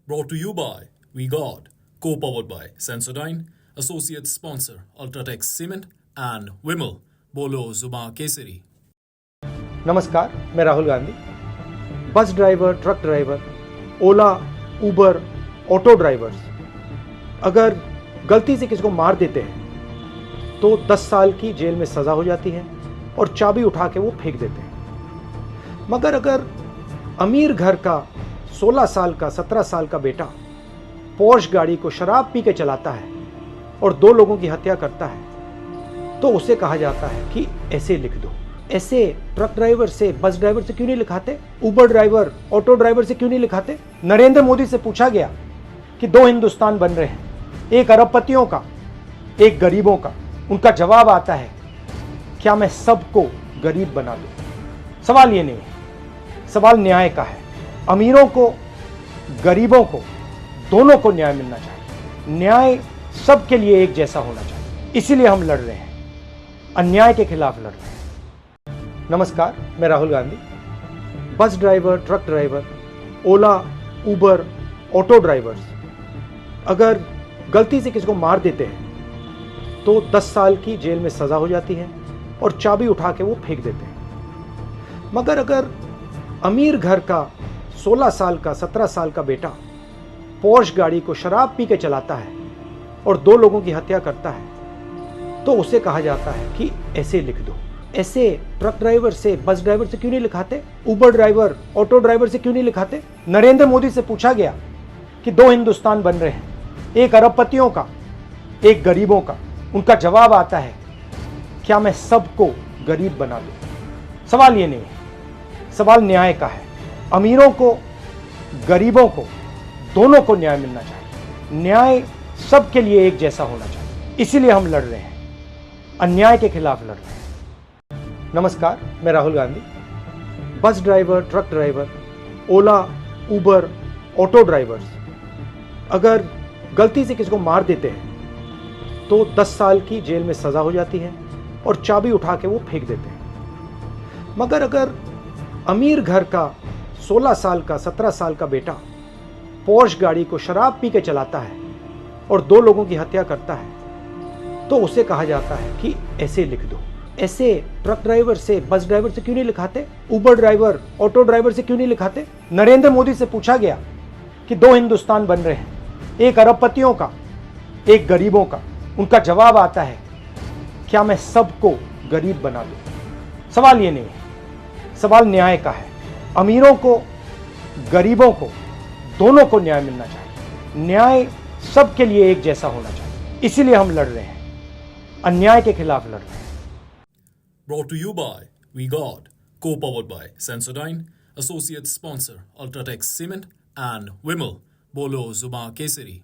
Brought to you by We God, co-powered by Sensodyne, associate sponsor Ultratech Cement and Vimal. बोलो जुबां केसरी। नमस्कार, मैं Rahul Gandhi. Bus driver, truck driver, Ola, Uber, auto drivers अगर गलती से किसी को मार देते हैं तो 10 साल की जेल में सज़ा हो जाती है और चाबी उठा के वो फेंक देते हैं। मगर अगर अमीर घर का 16 साल का 17 साल का बेटा पोर्श गाड़ी को शराब पी के चलाता है और 2 लोगों की हत्या करता है तो उसे कहा जाता है कि ऐसे लिख दो। ऐसे ट्रक ड्राइवर से, बस ड्राइवर से क्यों नहीं लिखाते? उबर ड्राइवर, ऑटो ड्राइवर से क्यों नहीं लिखाते? नरेंद्र मोदी से पूछा गया कि 2 हिंदुस्तान बन रहे हैं, एक अरबपतियों का, एक गरीबों का। उनका जवाब आता है, क्या मैं सबको गरीब बना दूं? सवाल ये नहीं है, सवाल न्याय का है। अमीरों को, गरीबों को, दोनों को न्याय मिलना चाहिए। न्याय सबके लिए एक जैसा होना चाहिए। इसीलिए हम लड़ रहे हैं, अन्याय के खिलाफ लड़ रहे हैं। नमस्कार, मैं Rahul Gandhi. Bus driver, truck driver, Ola, Uber, auto drivers अगर गलती से किसी को मार देते हैं तो 10 साल की जेल में सज़ा हो जाती है और चाबी उठा के वो फेंक देते हैं। मगर अगर अमीर घर का 16 साल का 17 साल का बेटा पोर्श गाड़ी को शराब पी के चलाता है और 2 लोगों की हत्या करता है तो उसे कहा जाता है कि ऐसे लिख दो। ऐसे ट्रक ड्राइवर से, बस ड्राइवर से क्यों नहीं लिखाते? उबर ड्राइवर, ऑटो ड्राइवर से क्यों नहीं लिखाते? नरेंद्र मोदी से पूछा गया कि 2 हिंदुस्तान बन रहे हैं, एक अरबपतियों का, एक गरीबों का। उनका जवाब आता है, क्या मैं सबको गरीब बना दूं? सवाल ये नहीं है, सवाल न्याय का है। अमीरों को, गरीबों को, दोनों को न्याय मिलना चाहिए। न्याय सबके लिए एक जैसा होना चाहिए। इसीलिए हम लड़ रहे हैं, अन्याय के खिलाफ लड़ रहे हैं। नमस्कार, मैं Rahul Gandhi. Bus driver, truck driver, Ola, Uber, auto drivers अगर गलती से किसी को मार देते हैं तो 10 साल की जेल में सज़ा हो जाती है और चाबी उठा के वो फेंक देते हैं। मगर अगर अमीर घर का 16 साल का 17 साल का बेटा पोर्श गाड़ी को शराब पी के चलाता है और 2 लोगों की हत्या करता है तो उसे कहा जाता है कि ऐसे लिख दो। ऐसे ट्रक ड्राइवर से, बस ड्राइवर से क्यों नहीं लिखाते? उबर ड्राइवर, ऑटो ड्राइवर से क्यों नहीं लिखाते? नरेंद्र मोदी से पूछा गया कि 2 हिंदुस्तान बन रहे हैं, एक अरबपतियों का, एक गरीबों का। उनका जवाब आता है, क्या मैं सबको गरीब बना दूं? सवाल ये नहीं है, सवाल न्याय का है। अमीरों को, गरीबों को, दोनों को न्याय मिलना चाहिए। न्याय सबके लिए एक जैसा होना चाहिए। इसीलिए हम लड़ रहे हैं, अन्याय के खिलाफ लड़ रहे हैं। Brought to you by We God, co-powered by Sensodyne, associate sponsor Ultratech Cement and Vimal. बोलो जुबां केसरी।